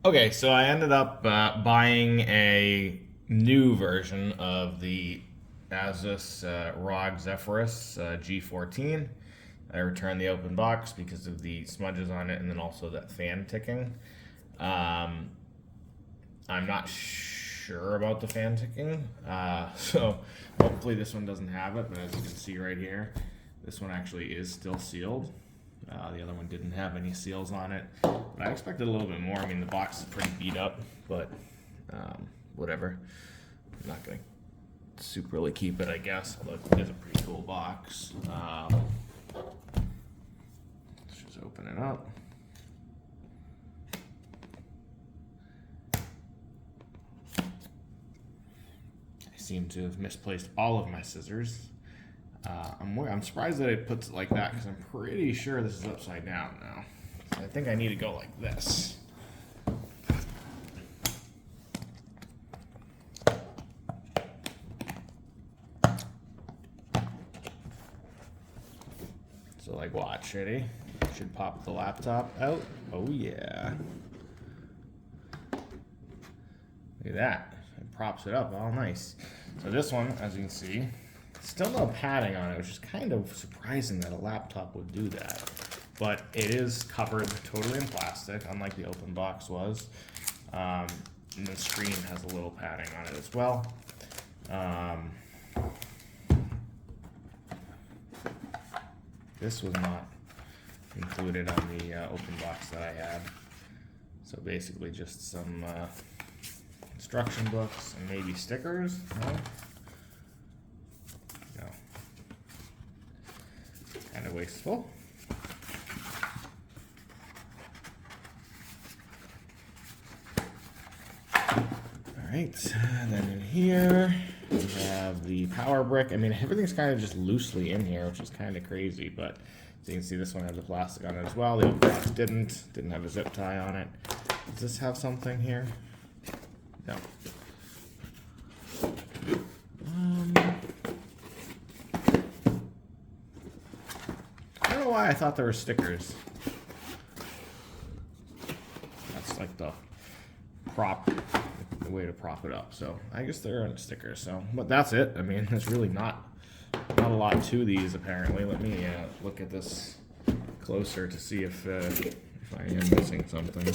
Okay, so I ended up buying a new version of the Asus ROG Zephyrus G14. I returned the open box because of the smudges on it and then also that fan ticking. Um, I'm not sure about the fan ticking, so hopefully this one doesn't have it, but as you can see right here, this one actually is still sealed. The other one didn't have any seals on it, but I expected a little bit more. I mean, the box is pretty beat up, but whatever. I'm not going to superly keep it, I guess, although it is a pretty cool box. Let's just open it up. I seem to have misplaced all of my scissors. I'm surprised that it puts it like that because I'm pretty sure this is upside down now. So I think I need to go like this. So like watch, ready? Should pop the laptop out. Oh yeah. Look at that. It props it up all nice. So this one, as you can see, still no padding on it, which is kind of surprising that a laptop would do that. But it is covered totally in plastic, unlike the open box was. And the screen has a little padding on it as well. This was not included on the open box that I had. So basically just some instruction books and maybe stickers. No. Kind of wasteful. Alright, and then in here we have the power brick. I mean, everything's kind of just loosely in here, which is kind of crazy, but as you can see, this one has the plastic on it as well. The open box didn't have a zip tie on it. Does this have something here? No. I don't know why I thought there were stickers. That's like the way to prop it up. So I guess there aren't stickers. So, but that's it. I mean, there's really not a lot to these apparently. Let me look at this closer to see if I am missing something.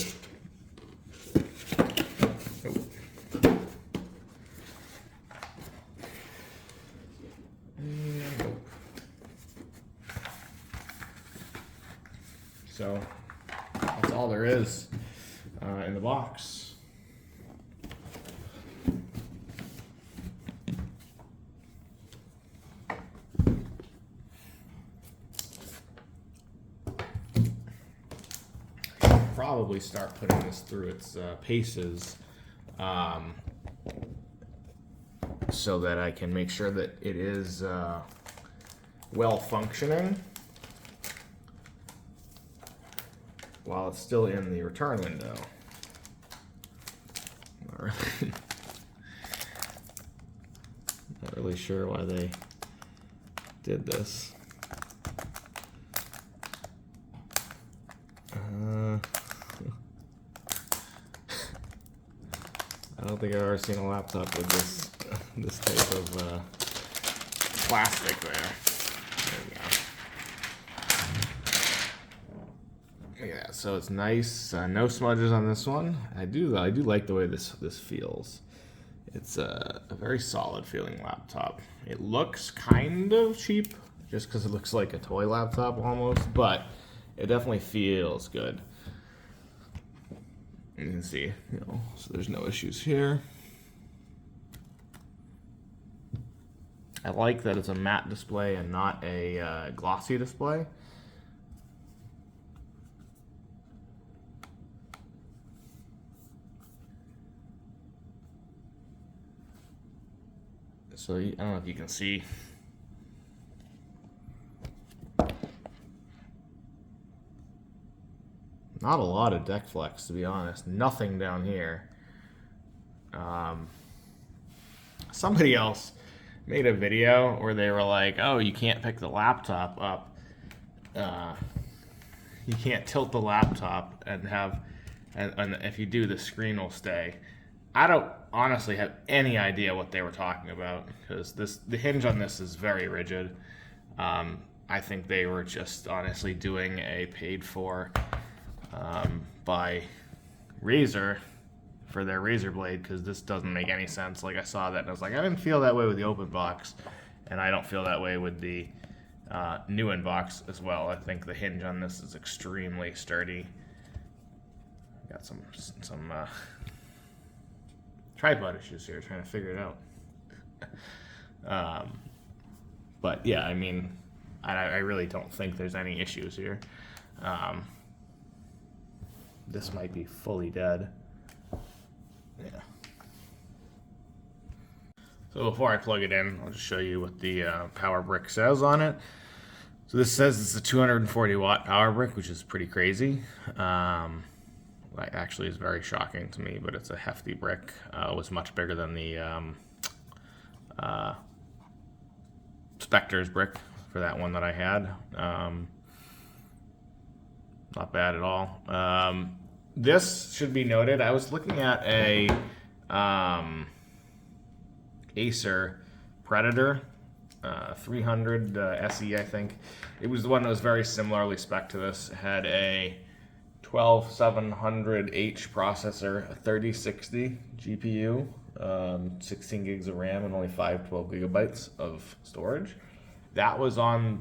So that's all there is in the box. Probably start putting this through its paces so that I can make sure that it is well functioning while it's still in the return window. Not really sure why they did this. I don't think I've ever seen a laptop with this type of plastic there. There we go. Look at that. So it's nice. No smudges on this one. I do like the way this feels. It's a very solid feeling laptop. It looks kind of cheap just because it looks like a toy laptop almost, but it definitely feels good. You can see, so there's no issues here. I like that it's a matte display and not a glossy display. So I don't know if you can see. Not a lot of deck flex, to be honest. Nothing down here. Somebody else made a video where they were like, oh, you can't pick the laptop up. You can't tilt the laptop and have and if you do, the screen will stay. I don't honestly have any idea what they were talking about, because the hinge on this is very rigid. I think they were just honestly doing a paid for by Razer for their razor blade, because this doesn't make any sense. Like, I saw that and I was like, I didn't feel that way with the open box, and I don't feel that way with the new Unbox as well. I think the hinge on this is extremely sturdy. Got some tripod issues here, trying to figure it out. But yeah, I mean, I really don't think there's any issues here. This might be fully dead. Yeah. So before I plug it in, I'll just show you what the power brick says on it. So this says it's a 240 watt power brick, which is pretty crazy. Actually is very shocking to me, but it's a hefty brick. It was much bigger than the Spectre's brick for that one that I had. Not bad at all. This should be noted. I was looking at a Acer Predator 300 SE, I think. It was the one that was very similarly spec to this. It had a 12700H processor, a 3060 GPU, 16 gigs of RAM, and only 512 gigabytes of storage. That was on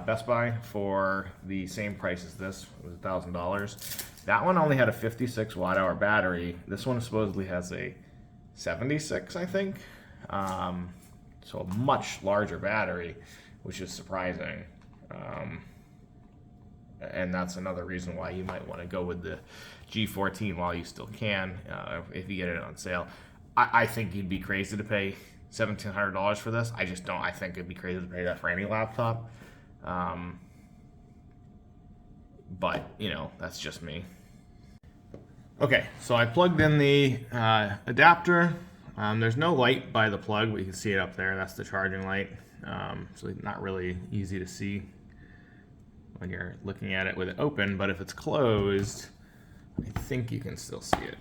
Best Buy for the same price as this. It was $1,000. That one only had a 56 watt hour battery. This one supposedly has a 76, I think. So a much larger battery, which is surprising. And that's another reason why you might want to go with the G14 while you still can, if you get it on sale. I think you'd be crazy to pay $1,700 for this. I just don't. I think it'd be crazy to pay that for any laptop. But, you know, that's just me. Okay, so I plugged in the adapter. There's no light by the plug, but you can see it up there. That's the charging light. So not really easy to see when you're looking at it with it open, but if it's closed, I think you can still see it.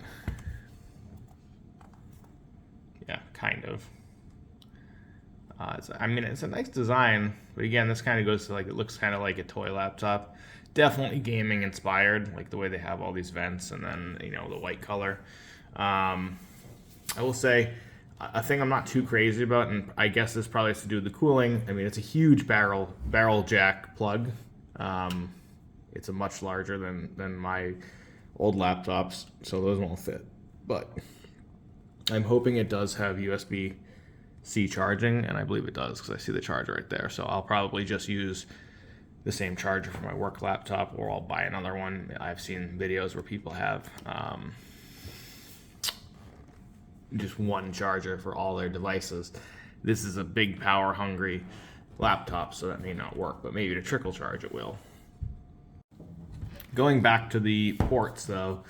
Yeah, kind of. I mean, it's a nice design, but again, this kind of goes to, like, it looks kind of like a toy laptop. Definitely gaming inspired, like the way they have all these vents and then, you know, the white color. I will say, a thing I'm not too crazy about, and I guess this probably has to do with the cooling. I mean, it's a huge barrel jack plug. It's a much larger than my old laptops, so those won't fit. But I'm hoping it does have USB-C charging, and I believe it does because I see the charger right there. So I'll probably just use the same charger for my work laptop, or I'll buy another one. I've seen videos where people have just one charger for all their devices. This is a big power hungry laptop, so that may not work, but maybe to trickle charge it will. Going back to the ports though,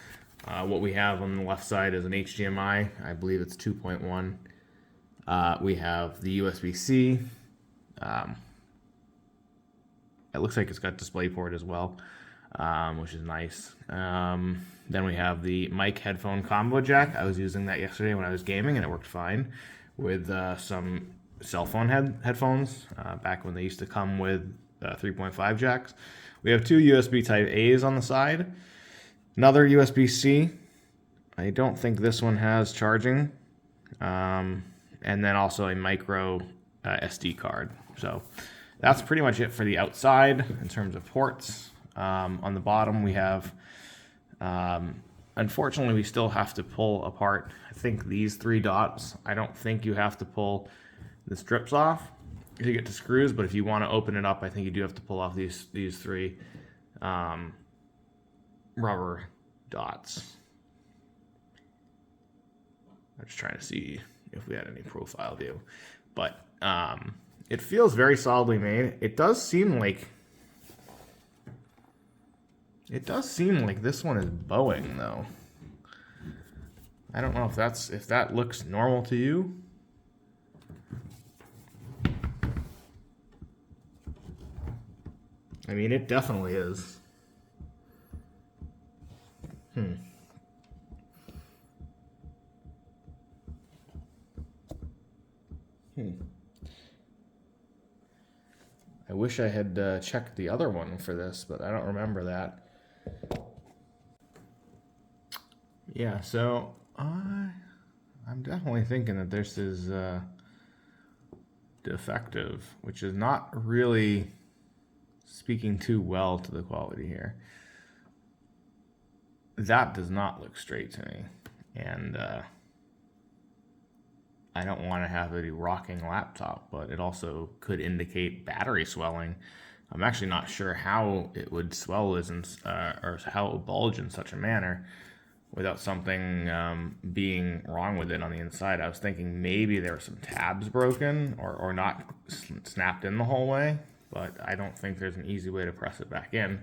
what we have on the left side is an HDMI. I believe it's 2.1. We have the USB-C. It looks like it's got DisplayPort as well, which is nice. Then we have the mic headphone combo jack. I was using that yesterday when I was gaming, and it worked fine with some cell phone headphones back when they used to come with 3.5 jacks. We have two USB Type A's on the side. Another USB-C. I don't think this one has charging. And then also a micro SD card. So that's pretty much it for the outside in terms of ports. On the bottom we have, unfortunately we still have to pull apart, I think, these three dots. I don't think you have to pull the strips off to get to screws, but if you want to open it up, I think you do have to pull off these three rubber dots. I'm just trying to see if we had any profile view, but it feels very solidly made. It does seem like this one is bowing though. I don't know if that looks normal to you. I mean, it definitely is. I wish I had checked the other one for this, but I don't remember that. Yeah, so I'm definitely thinking that this is defective, which is not really speaking too well to the quality here. That does not look straight to me, and I don't want to have a rocking laptop, but it also could indicate battery swelling. I'm actually not sure how it would swell or how it would bulge in such a manner without something being wrong with it on the inside. I was thinking maybe there were some tabs broken or not snapped in the whole way, but I don't think there's an easy way to press it back in.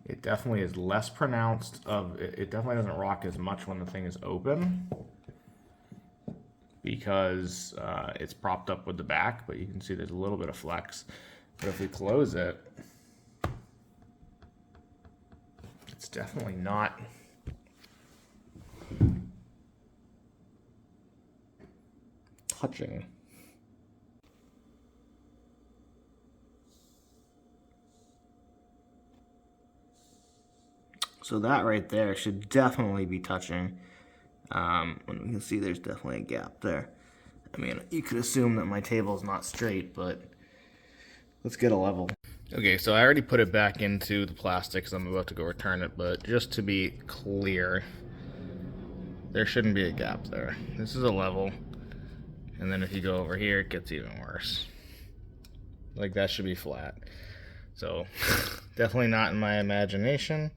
It definitely is less pronounced. It definitely doesn't rock as much when the thing is open because it's propped up with the back, but you can see there's a little bit of flex. But if we close it, it's definitely not touching. So that right there should definitely be touching. When we can see there's definitely a gap there. I mean, you could assume that my table is not straight, but let's get a level. Okay, so I already put it back into the plastic because I'm about to go return it, but just to be clear, there shouldn't be a gap there. This is a level, and then if you go over here, it gets even worse. Like, that should be flat. So, definitely not in my imagination.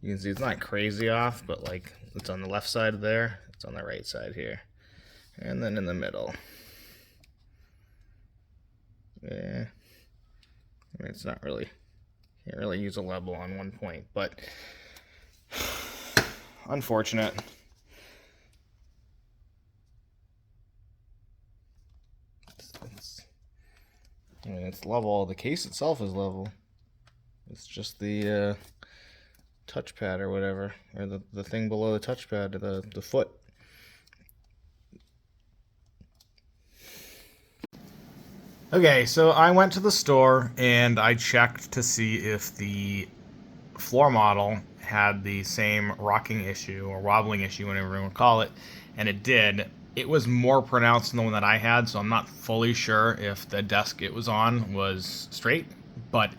You can see it's not crazy off, but like it's on the left side there, it's on the right side here. And then in the middle. Yeah. I mean, it's not really, can't really use a level on one point, but unfortunate. I mean, it's level, the case itself is level. It's just the touchpad or whatever, or the thing below the touchpad, the foot. Okay, so I went to the store and I checked to see if the floor model had the same rocking issue or wobbling issue, whatever you want to call it, and it did. It was more pronounced than the one that I had, so I'm not fully sure if the desk it was on was straight, but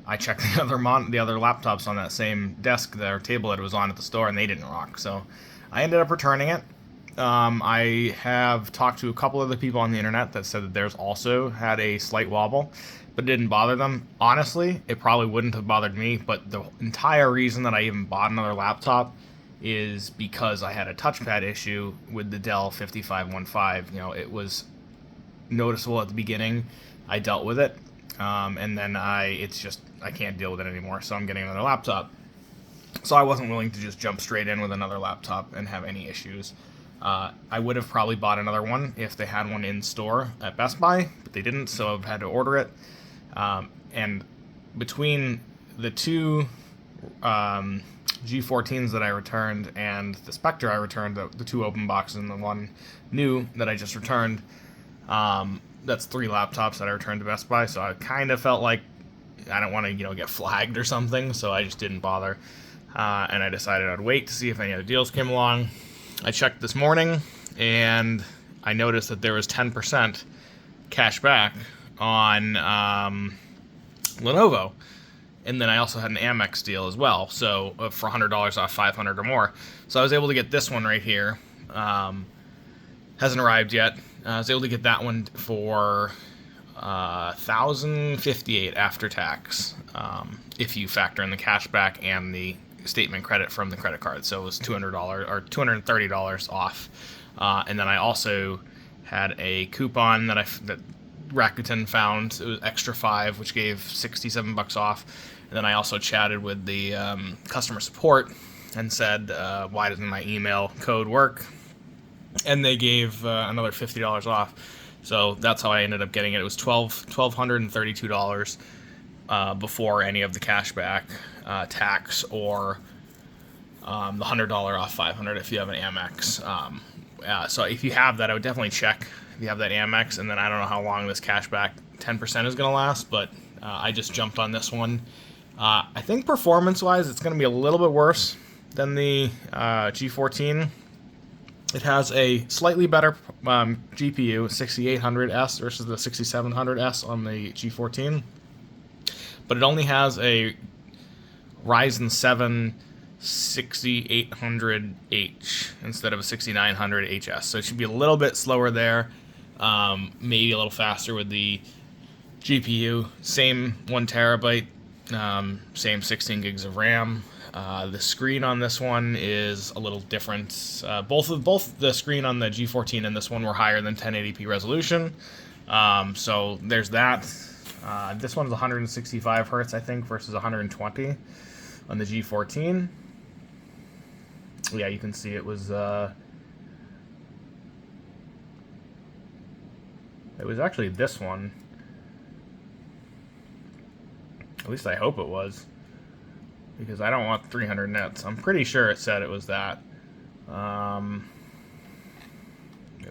I checked the other laptops on that same desk or table that it was on at the store, and they didn't rock. So I ended up returning it. I have talked to a couple of the people on the internet that said that theirs also had a slight wobble, but it didn't bother them. Honestly, it probably wouldn't have bothered me, but the entire reason that I even bought another laptop is because I had a touchpad issue with the Dell 5515. You know, it was noticeable at the beginning. I dealt with it. And then I can't deal with it anymore, so I'm getting another laptop. So I wasn't willing to just jump straight in with another laptop and have any issues. I would have probably bought another one if they had one in store at Best Buy, but they didn't, so I've had to order it. And between the two G14s that I returned and the Spectre I returned, the two open boxes and the one new that I just returned, that's 3 laptops that I returned to Best Buy, so I kind of felt like I don't want to, get flagged or something, so I just didn't bother. And I decided I'd wait to see if any other deals came along. I checked this morning, and I noticed that there was 10% cash back on Lenovo. And then I also had an Amex deal as well, so for $100 off $500 or more. So I was able to get this one right here. Hasn't arrived yet. I was able to get that one for $1,058 after tax, if you factor in the cashback and the statement credit from the credit card. So it was $200 or $230 off. And then I also had a coupon that Rakuten found. It was extra 5, which gave $67 off. And then I also chatted with the customer support and said, why doesn't my email code work? And they gave another $50 off. So that's how I ended up getting it. It was $1,232 before any of the cashback, tax, or the $100 off 500 if you have an Amex. So if you have that, I would definitely check if you have that Amex, and then I don't know how long this cashback 10% is going to last, but I just jumped on this one. I think performance-wise, it's going to be a little bit worse than the G14. It has a slightly better GPU, 6800S versus the 6700S on the G14, but it only has a Ryzen 7 6800H instead of a 6900HS, so it should be a little bit slower there, maybe a little faster with the GPU. Same 1 terabyte, same 16 gigs of RAM. The screen on this one is a little different. Both the screen on the G14 and this one were higher than 1080p resolution, so there's that. This one's 165 hertz, I think, versus 120 on the G14. Yeah, you can see it was actually this one. At least I hope it was, because I don't want 300 nits. I'm pretty sure it said it was that. It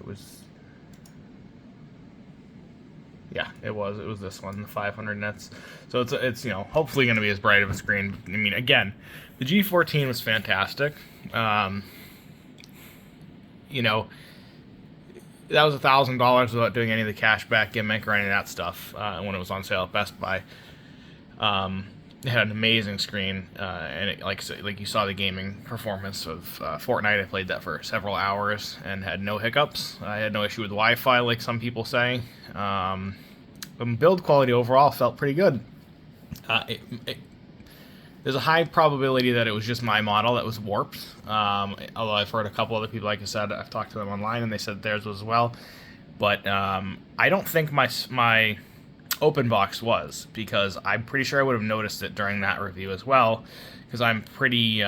was. Yeah, it was this one, the 500 nits. So it's hopefully going to be as bright of a screen. I mean, again, the G14 was fantastic. That was $1,000 without doing any of the cashback gimmick or any of that stuff when it was on sale at Best Buy. It had an amazing screen, and it, like you saw the gaming performance of Fortnite. I played that for several hours and had no hiccups. I had no issue with Wi-Fi, like some people say. But build quality overall felt pretty good. There's a high probability that it was just my model that was warped. Although I've heard a couple other people, like I said, I've talked to them online, and they said theirs was as well. But I don't think my open box was, because I'm pretty sure I would have noticed it during that review as well, because I'm pretty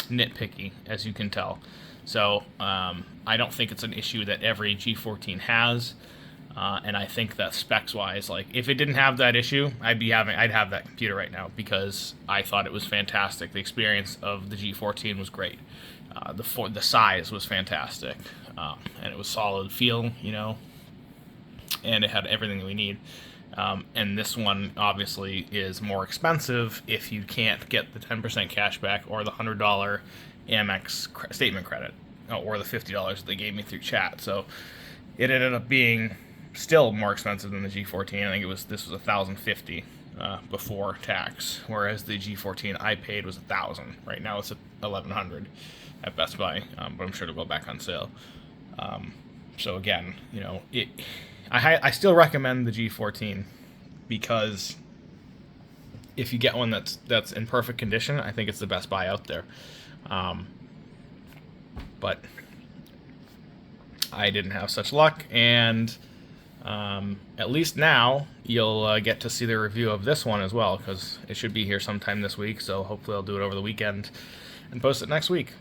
nitpicky, as you can tell. So I don't think it's an issue that every G14 has, and I think that specs-wise, like if it didn't have that issue, I'd have that computer right now, because I thought it was fantastic. The experience of the G14 was great. The size was fantastic, and it was solid feel, and it had everything that we need. And this one obviously is more expensive if you can't get the 10% cashback or the $100 Amex statement credit, or the $50 that they gave me through chat. So it ended up being still more expensive than the G14. I think this was $1,050 before tax, whereas the G14 I paid was $1,000. Right now it's at $1,100 at Best Buy, but I'm sure it'll go back on sale. So again, I still recommend the G14, because if you get one that's in perfect condition, I think it's the best buy out there. But I didn't have such luck, and at least now you'll get to see the review of this one as well, because it should be here sometime this week, so hopefully I'll do it over the weekend and post it next week.